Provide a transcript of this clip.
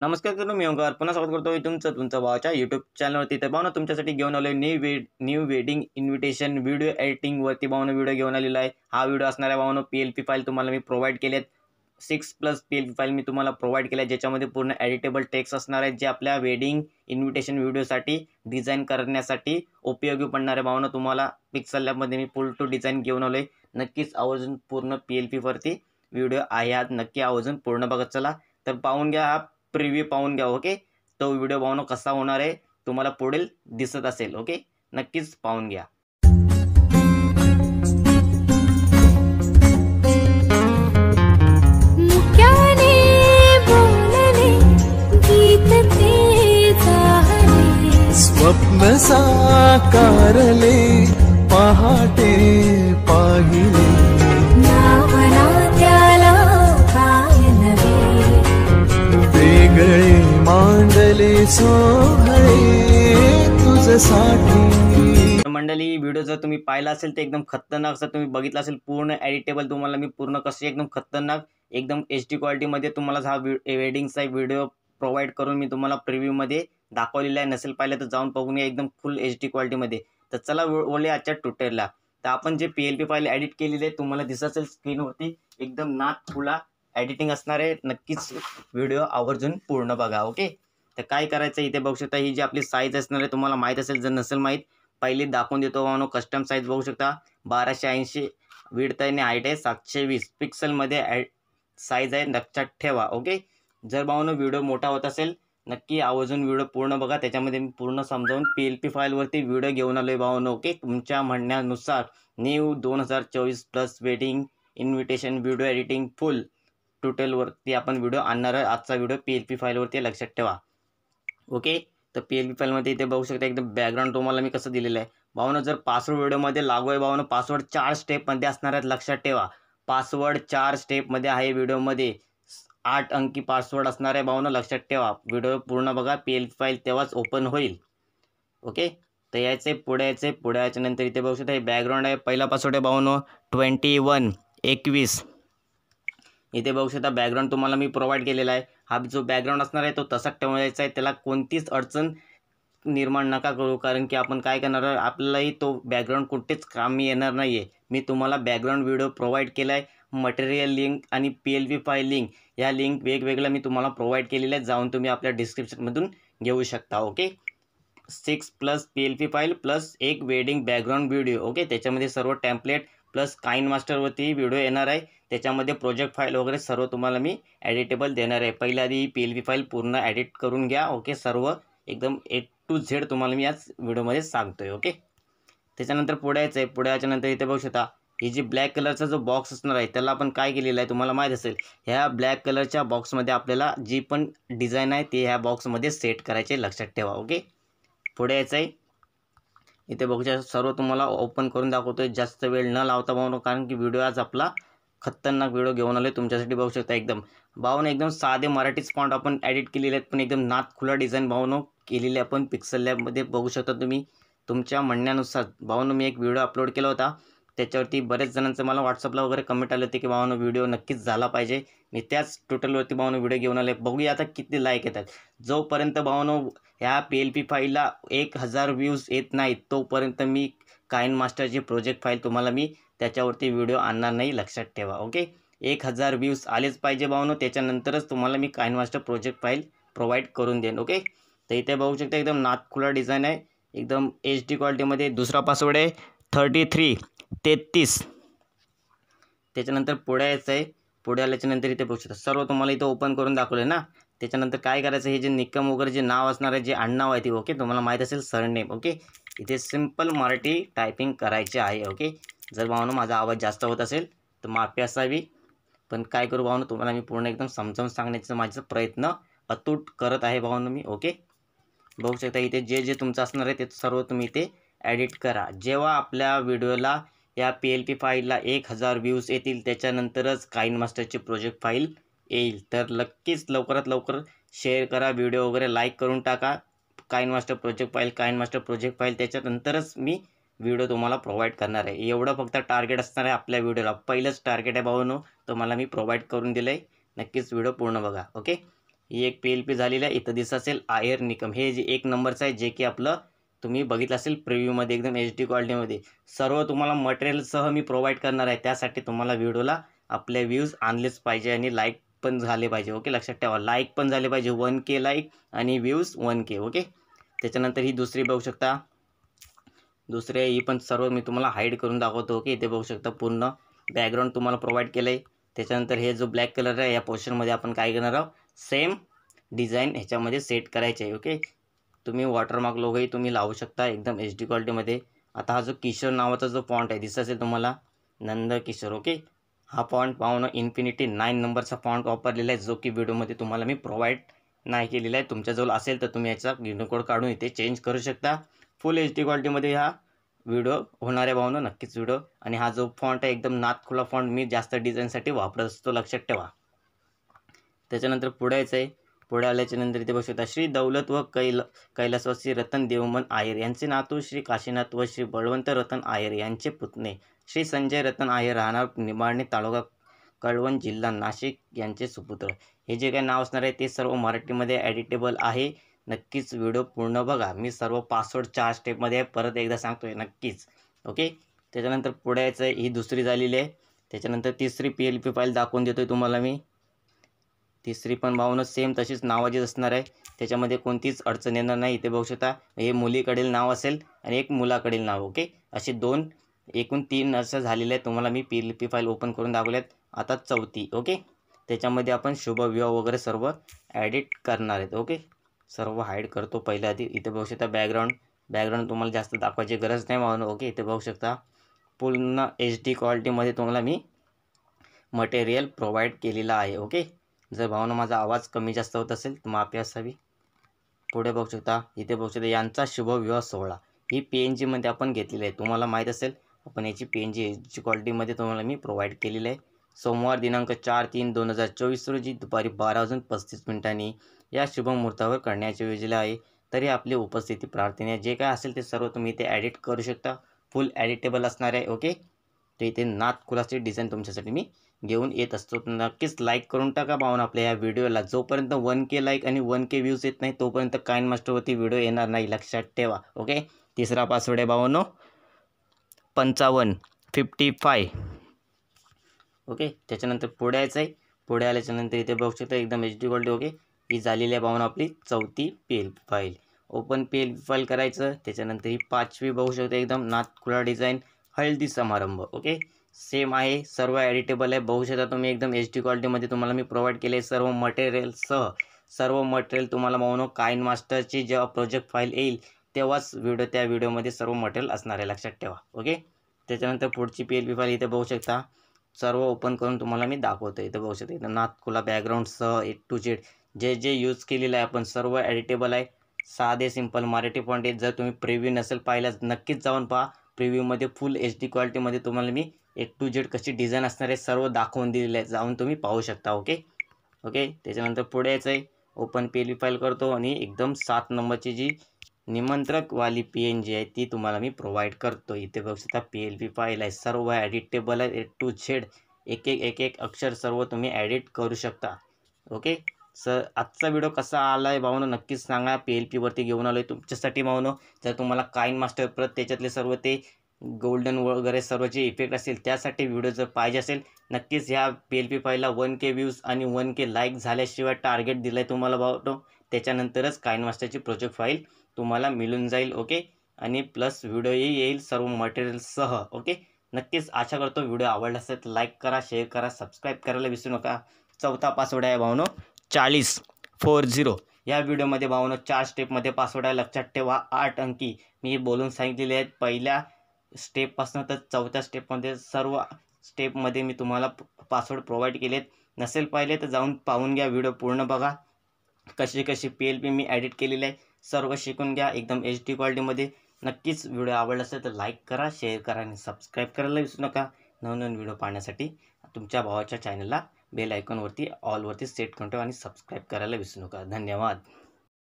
नमस्कार करू मी ओंकार पुन्हा स्वागत करतोय तुमच्या भावाच्या यूट्यूब चॅनलवरती. तर भावना तुमच्यासाठी घेऊन आलोय न्यू वेडिंग इन्व्हिटेशन व्हिडिओ एडिटिंगवरती भावना व्हिडिओ घेऊन आलेला आहे. हा व्हिडिओ असणार आहे भावना PLP फाईल तुम्हाला मी प्रोव्हाइड केलेत. 6+ PLP फाईल मी तुम्हाला प्रोव्हाइड केल्या ज्याच्यामध्ये पूर्ण एडिटेबल टेक्स्ट असणार आहे जे आपल्या वेडिंग इन्व्हिटेशन व्हिडिओसाठी डिझाईन करण्यासाठी उपयोगी पडणार आहे. भावना तुम्हाला पिक्सल लॅबमध्ये मी फुल टू डिझाईन घेऊन आलोय. नक्कीच आवर्जून पूर्ण PLP वरती व्हिडिओ आहे हा नक्की आवर्जून पूर्ण बघत चला. तर पाहून घ्या, हा प्रिव्ह्यू पाहून घ्या. ओके, तो व्हिडिओ पाहून कसा होणार आहे तुम्हाला पुढील दिसत असेल. ओके, नक्कीच पाहून घ्या. स्वप्न साकारले पहाटे पाहिले वेगळे मांडले सोहळे तुझसाठी. मंडळी, व्हिडिओ जर तुम्ही पाहिला असेल तर एकदम खतरनाक असं तुम्ही बघितलं असेल. पूर्ण एडिटेबल तुम्हाला मी पूर्ण कसे एकदम खतरनाक एकदम HD क्वालिटीमध्ये तुम्हाला हा वेडिंगचा व्हिडिओ प्रोव्हाइड करून मी तुम्हाला प्रिव्ह्यूमध्ये दाखवलेला आहे. नसेल पाहिलं तर जाऊन बघून या एकदम फुल HD क्वालिटीमध्ये. तर चला बोलले आजच्या ट्युटोरियलला. तर आपण जे PLP फाईल एडिट केलेली आहे तुम्हाला दिसत असेल स्क्रीनवरती एकदम खुला एडिटिंग असणार आहे. नक्कीच व्हिडिओ आवर्जून पूर्ण बघा. ओके, तर काय करायचं इथे बघू शकता. ही जी आपली साईज असणार आहे तुम्हाला माहीत असेल, जर नसेल माहीत पहिली दाखवून देतो भावनो. कस्टम साईज बघू शकता 1280 विड्थ आणि हाईट आहे 720 पिक्सलमध्ये साईज आहे, लक्षात ठेवा. ओके, जर भावनो व्हिडिओ मोठा होत असेल नक्की आवर्जून व्हिडिओ पूर्ण बघा. त्याच्यामध्ये मी पूर्ण समजावून PLP फाईलवरती व्हिडिओ घेऊन आलोय भावनो. ओके, तुमच्या म्हणण्यानुसार new 2024+ wedding invitation video editing full ट्युटोरियलवरती आपण व्हिडिओ आणणार आहे. आजचा व्हिडिओ PLP फाईलवरती लक्षात ठेवा. ओके, तर PLP फाईलमध्ये इथे बघू शकता एकदम बॅकग्राऊंड तुम्हाला मी कसं दिलेलं आहे भावनो. जर पासवर्ड व्हिडिओमध्ये लागू आहे भावनो, पासवर्ड 4 स्टेपमध्ये असणार आहेत, लक्षात ठेवा. पासवर्ड 4 स्टेपमध्ये आहे. व्हिडिओमध्ये 8 अंकी पासवर्ड असणार आहे भावनो, लक्षात ठेवा. व्हिडिओ पूर्ण बघा, PLP फाईल तेव्हाच ओपन होईल. ओके, तर यायचं पुढे यायच्या नंतर इथे बघू शकता हे बॅकग्राऊंड आहे. पहिला पासवर्ड आहे भावनो 2121. इथे बघू शकता बॅकग्राऊंड तुम्हाला मी प्रोव्हाइड केलेला आहे. हा जो बॅकग्राऊंड असणार आहे तो तसाच ठेवायचा आहे. त्याला कोणतीच अडचण निर्माण नका करू, कारण की आपण काय करणार आहे आपल्यालाही तो बॅकग्राऊंड कुठेच कामी येणार नाही आहे. मी तुम्हाला बॅकग्राऊंड व्हिडिओ प्रोव्हाइड केला आहे. मटेरियल लिंक आणि PLP फाईल लिंक या लिंक वेगवेगळ्या मी तुम्हाला प्रोव्हाइड केलेल्या आहेत. जाऊन तुम्ही आपल्या डिस्क्रिप्शनमधून घेऊ शकता. ओके, 6+ PLP फाईल प्लस एक वेडिंग बॅकग्राऊंड व्हिडिओ. ओके, त्याच्यामध्ये सर्व टेम्पलेट प्लस काइन मास्टरवरती व्हिडिओ येणार आहे. त्याच्यामध्ये प्रोजेक्ट फाईल वगैरे सर्व तुम्हाला मी एडिटेबल देणार आहे. पहिल्या आधी PLP फाईल पूर्ण एडिट करून घ्या. ओके, सर्व एकदम A to Z तुम्हाला मी आज व्हिडिओमध्ये सांगतोय. ओके, त्याच्यानंतर पुढे यायचं आहे. पुढे याच्यानंतर इथे बघू शकता ही जी ब्लॅक कलरचा जो बॉक्स असणार आहे त्याला आपण काय केलेलं आहे तुम्हाला माहीत असेल. ह्या ब्लॅक कलरच्या बॉक्समध्ये आपल्याला जी पण डिझाईन आहे ती ह्या बॉक्समध्ये सेट करायची, लक्षात ठेवा. ओके, पुढे यायचं आहे. इथे बघू शकता सर्व तुम्हाला ओपन करून दाखवतोय. जास्त वेळ न लावता भावनो, कारण की व्हिडिओ आज आपला खतरनाक व्हिडिओ घेऊन आलोय तुमच्यासाठी. बघू शकता एकदम भावनो एकदम साधे मराठी फॉन्ट आपण एडिट केलेले आहेत, पण एकदम खुला डिझाईन भावनो केलेली आपण पिक्सल लॅबमध्ये. बघू शकता तुम्ही तुमच्या म्हणण्यानुसार भावनो. मी एक व्हिडिओ अपलोड केला होता त्याच्यावरती बरेच जणांचं मला व्हॉट्सअपला वगैरे कमेंट आले होते की भावनो व्हिडिओ नक्कीच झाला पाहिजे. मी त्याच ट्युटोरियलवरती भावनो व्हिडिओ घेऊन आले. बघूया आता किती लाईक येतात. जोपर्यंत भावनो ह्या PLP फाईलला 1000 व्ह्यूज येत नाहीत तोपर्यंत मी काइन मास्टरची प्रोजेक्ट फाईल तुम्हाला मी त्याच्यावरती व्हिडिओ आणणार नाही, लक्षात ठेवा. ओके, 1000 व्ह्यूज आलेच पाहिजे भावनो, त्याच्यानंतरच तुम्हाला मी KineMaster project file provide करून देईन. ओके, तर इथे बघू शकता एकदम खुला डिझाईन आहे एकदम HD क्वालिटीमध्ये. दुसरा पासवर्ड आहे 3333. त्याच्यानंतर पुढे यायचं आहे. पुढे आल्याच्यानंतर इथे बघू शकता सर्व तुम्हाला इथे ओपन करून दाखवले ना. त्याच्यानंतर काय करायचं, हे जे निकम वगैरे जे नाव असणार आहे, जे आडनाव आहे ते ओके तुम्हाला माहीत असेल सरनेम. ओके, इथे सिम्पल मराठी टायपिंग करायचे आहे. ओके, जर भावनो माझा आवाज जास्त होत असेल तर माफी असावी, पण काय करू भावनो तुम्हाला मी पूर्ण एकदम समजावून सांगण्याचा माझा प्रयत्न अतूट करत आहे भावनो मी. ओके, बघू शकता इथे जे तुमचं असणार आहे ते सर्व तुम्ही इथे एडिट करा. जेव्हा आपल्या व्हिडिओला या PLP फाईलला 1000 व्ह्यूज येतील त्याच्यानंतरच काइन मास्टरची प्रोजेक्ट फाईल येईल. तर नक्कीच लवकरात लवकर शेअर करा, व्हिडिओ वगैरे लाईक करून टाका. काइन मास्टर प्रोजेक्ट फाईल त्याच्यानंतरच मी व्हिडिओ तुम्हाला प्रोव्हाइड करणार आहे. एवढं फक्त टार्गेट असणार आहे आपल्या व्हिडिओला. पहिलंच टार्गेट आहे भावनो, तर मला मी प्रोव्हाइड करून दिलं आहे. नक्कीच व्हिडिओ पूर्ण बघा. ओके, ही एक PLP झालेली आहे. इथं दिसत असेल आयर निकम, हे जे 1 नंबरचं आहे, जे की आपलं तुम्ही बघितलं असेल प्रिव्ह्यूमध्ये एकदम HD क्वालिटीमध्ये. सर्व तुम्हाला मटेरियलसह मी प्रोव्हाइड करणार आहे. त्यासाठी तुम्हाला व्हिडिओला आपले व्ह्यूज आणलेच पाहिजे आणि लाईक पण झाले पाहिजे. ओके, लक्षात ठेवा, लाईक पण झाले पाहिजे. 1K लाईक आणि व्ह्यूज 1K. ओके, त्याच्यानंतर ही दुसरी बघू शकता. दुसरे ही पण सर्व मी तुम्हाला हाईड करून दाखवतो. ओके, इथे बघू शकता पूर्ण बॅकग्राऊंड तुम्हाला प्रोव्हाइड केलं आहे. त्याच्यानंतर हे जो ब्लॅक कलर आहे या पोर्शनमध्ये आपण काय करणार आहोत, सेम डिझाईन ह्याच्यामध्ये सेट करायचे आहे. ओके, तुम्ही वॉटरमार्क लोगोही तुम्ही लावू शकता एकदम HD क्वालिटीमध्ये. आता हा जो किशोर नावाचा जो फॉन्ट आहे दिसत असेल तुम्हाला, नंद किशोर. ओके, हा फॉन्ट पाहून इन्फिनिटी 9 नंबरचा फॉन्ट वापरलेला आहे, जो की व्हिडिओमध्ये तुम्हाला मी प्रोव्हाइड नाही केलेला आहे. तुमच्याजवळ असेल तर तुम्ही याचा कोड काढून इथे चेंज करू शकता. फुल HD क्वालिटीमध्ये हा व्हिडिओ होणार आहे भावनो, नक्कीच व्हिडिओ. आणि हा जो फॉन्ट आहे एकदम नाथखुला फॉन्ट मी जास्त डिझाईनसाठी वापरत असतो, लक्षात ठेवा. त्याच्यानंतर पुढे यायचं आहे. पुढे आल्याच्या नंतर इथे बघू शकता श्री दौलत व कैलासवासी रतन देवमन आयर यांचे नातू श्री काशीनाथ व श्री बळवंत रतन आयर यांचे पुतणे श्री संजय रतन आयर राहणार निंबाळणे तालुका कळवण जिल्हा नाशिक यांचे सुपुत्र. हे जे काही नाव असणार आहे ते सर्व मराठीमध्ये एडिटेबल आहे. नक्कीच व्हिडिओ पूर्ण बघा. मी सर्व पासवर्ड 4 स्टेपमध्ये आहे, परत एकदा सांगतोय नक्कीच. ओके, त्याच्यानंतर पुढे यायचं आहे. ही दुसरी झालेली आहे. त्याच्यानंतर तिसरी PLP फाईल दाखवून देतोय तुम्हाला मी. तिसरी पण भावनं सेम तशीच नावाचीच असणार आहे, त्याच्यामध्ये कोणतीच अडचण येणार नाही. इथे बघू शकता हे मुलीकडील नाव असेल आणि एक मुलाकडील नाव. ओके, असे 2 एकूण 3 असं झालेले आहे. तुम्हाला मी PLP फाईल ओपन करून दाखवल्यात. आता चौथी. ओके, त्याच्यामध्ये आपण शुभविवाह वगैरे सर्व ॲडिट करणार आहेत. ओके, सर्व हाईड करतो पहिल्या आधी. इथे बघू शकता बॅकग्राऊंड तुम्हाला जास्त दाखवायची गरज नाही भावनं. ओके, इथे बघू शकता पूर्ण HD क्वालिटीमध्ये तुम्हाला मी मटेरियल प्रोव्हाइड केलेलं आहे. ओके, जर भावना माझा आवाज कमी जास्त होत असेल तर माफी असावी. पुढे बघू शकता, इथे बघू शकता यांचा शुभविवाह सोहळा. ही PNG मध्ये आपण घेतलेली आहे. तुम्हाला माहीत असेल आपण याची PNG HD क्वालिटीमध्ये तुम्हाला मी प्रोव्हाइड केलेली आहे. सोमवार दिनांक 4/3/2024 रोजी दुपारी 12:35 या शुभमुहूर्तावर करण्याचे योजले आहे. तरी आपली उपस्थिती प्रार्थनीय. जे काय असेल ते सर्व तुम्ही इथे ॲडिट करू शकता. फुल एडिटेबल असणार आहे. ओके, तर इथे नाथखुलाची डिझाईन तुमच्यासाठी मी घेऊन येत असतो. नक्कीच लाईक करून टाका भावना आपल्या या व्हिडिओला. जोपर्यंत 1K लाईक आणि 1K व्ह्यूज येत नाही तोपर्यंत काइन मास्टरवरती व्हिडिओ येणार नाही, लक्षात ठेवा. ओके, तिसरा पासवर्ड आहे भावनो 5555. ओके, त्याच्यानंतर पुढे यायचं आहे. पुढे आल्याच्यानंतर इथे बघू शकता एकदम HD क्वालिटी. ओके, ही झालेली आहे भावना आपली चौथी PLP file. Open PLP file करायचं. त्याच्यानंतर ही 5वी बघू शकता एकदम नाथखुला डिझाईन हळदी समारंभ. ओके, सेम आहे, सर्व एडिटेबल आहे. बघू शकता तुम्ही एकदम HD क्वालिटीमध्ये तुम्हाला मी प्रोव्हाइड केले सर्व मटेरियलसह. सर्व मटेरियल तुम्हाला भावनो काइन मास्टरची जेव्हा प्रोजेक्ट फाईल येईल तेव्हाच त्या व्हिडिओमध्ये सर्व मटेरियल असणार आहे, लक्षात ठेवा. ओके, त्याच्यानंतर पुढची PLP फाईल इथे बघू शकता. सर्व ओपन करून तुम्हाला मी दाखवतो. इथे बघू शकता इथं नाथखुला बॅकग्राऊंडसह A to Z जे यूज केलेलं आहे आपण सर्व एडिटेबल आहे. साधे सिंपल मराठी फॉन्ट आहे. जर तुम्ही प्रिव्ह्यू नसेल पाहिलाच नक्कीच जाऊन पहा. प्रिव्ह्यूमध्ये फुल HD क्वालिटीमध्ये तुम्हाला मी A to Z कशी डिझाईन असणार आहे सर्व दाखवून दिलेलं आहे, जाऊन तुम्ही पाहू शकता. ओके, त्याच्यानंतर पुढे यायचं आहे. ओपन PLP फाईल करतो आणि एकदम 7 नंबरची जी निमंत्रकवाली PNG आहे ती तुम्हाला मी प्रोव्हाइड करतो. इथे बघू शकता PLP फाईल आहे, सर्व एडिटेबल आहे. A to Z एक अक्षर सर्व तुम्ही ॲडिट करू शकता. ओके, सर आजचा व्हिडिओ कसा आला आहे भावनो नक्कीच सांगा. PLPवरती घेऊन आलो आहे तुमच्यासाठी भावनो. जर तुम्हाला काइन मास्टर परत त्याच्यातले सर्व ते गोल्डन वगैरे सर्व जे इफेक्ट असतील त्यासाठी व्हिडिओ जर पाहिजे असेल नक्कीच ह्या PLP फाईलला 1K व्ह्यूज आणि 1K लाईक झाल्याशिवाय टार्गेट दिलं आहे तुम्हाला भावनो. त्याच्यानंतरच काइन मास्टरची प्रोजेक्ट फाईल तुम्हाला मिळून जाईल. ओके, आणि प्लस व्हिडिओही येईल सर्व मटेरियलसह. ओके, नक्कीच आशा करतो व्हिडिओ आवडला असेल तर लाईक करा, शेअर करा, सबस्क्राईब करायला विसरू नका. चौथा पासवर्ड आहे भावनो 4040. या व्हिडिओमध्ये भावनो 4 स्टेपमध्ये पासवर्ड आहे, लक्षात ठेवा. 8 अंकी मी बोलून सांगितलेले आहेत. पहिल्या स्टेपपासून तर चौथ्या स्टेपमध्ये सर्व स्टेपमध्ये मी तुम्हाला पासवर्ड प्रोव्हाइड केलेत. नसेल पाहिले तर जाऊन पाहून घ्या, व्हिडिओ पूर्ण बघा. कशी PLP मी ॲडिट केलेली आहे सर्व शिकून घ्या एकदम HD क्वालिटीमध्ये. नक्कीच व्हिडिओ आवडला असेल तर लाईक करा, शेअर करा आणि सबस्क्राईब करायला विसरू नका. नवनवीन व्हिडिओ पाहण्यासाठी तुमच्या भावाच्या चॅनलला बेल आयकॉनवरती ऑलवरती सेट करून ठेवा आणि सबस्क्राईब करायला विसरू नका. धन्यवाद.